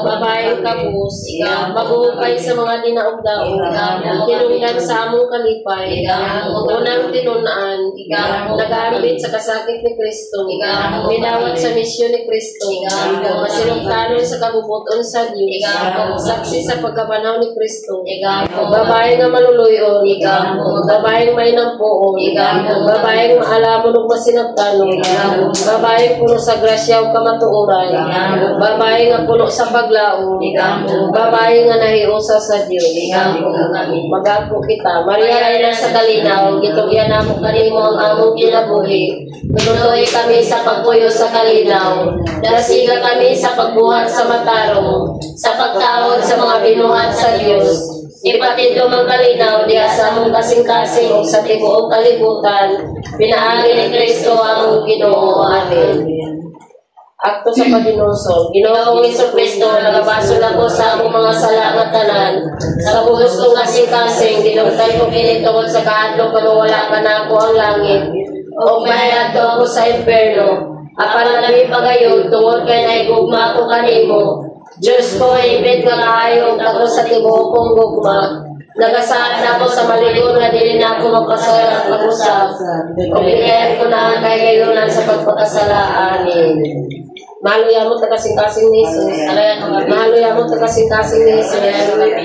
babaeng kapus, mabuhukay sa mga dinaog-daog, tinunggan sa among kalipay, unang tinunaan, nag-aambit sa kasakit ni Kristo, minawat sa misyon ni Kristo, masinungkanon sa kabubuton sa Diyos, saksi sa pagkabanaw ni Kristo, babaeng nga maluluyon, babaeng may nampuon, babaeng maalamon ug masinagtanon, babaeng puno sa grasya ug kamatuoran, babaeng nga puno sa paglaom, babaeng nga nahiusa sa Dios. Magako kita, Maria ay nasa kalinaw, gitugyan namo kanimo ang among kinabuhi. Tuloy kami sa pagpuyo sa kalinaw, dasiga kami sa pagbuhat sa matarong, sa pagkaon sa mga binuhat sa Dios. Ipatidlong ang kalinaw diya sa among kasing-kasing sa tibuok kalibutan, pinaagi ni Kristo ang Ginoo. Amen. Akto sa paghinulsol, Ginoong Jesucristo, nagabaso na ko sa akong mga sala nga tanan, sa buhos kong kasing-kasing, dinugtay ko kinitungod sa kaadlong pagwala ka na ako ang langit, o mahayad ako sa imperno, apan nami pagayon, tungod kay naigugma ko kanimo. Diyos ko, ibig nga kaayong ako sa tibuok kong gugma, nagasaan ako sa maligon nga dili na ako magpasayang pag-usap, o bigyan ko na ang kayayunan sa pagpakasalaan. Mahaluya mo tagasing-kasing ni Jesus. Mahaluya mo tagasing-kasing ni Jesus.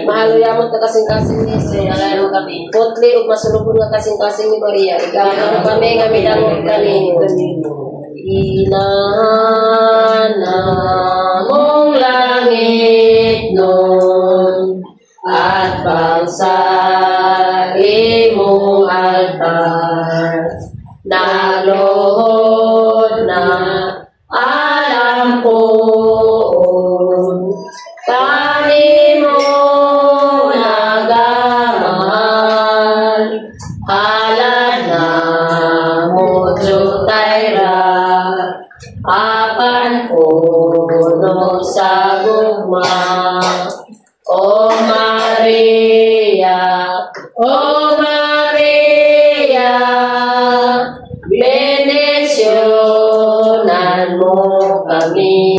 Mahaluya mo tagasing-kasing ni Jesus. Putli ug masulubon nga kasing-kasing ni Maria. Ikaw kami nga midangog kanimo. Inana mong langit nun at bangsa imong altar, nagluhod na alam ko, kanimo nagamahal, halad na mo jutayra, apan puno sa gugma. O Maria, benedisyonan mo kami.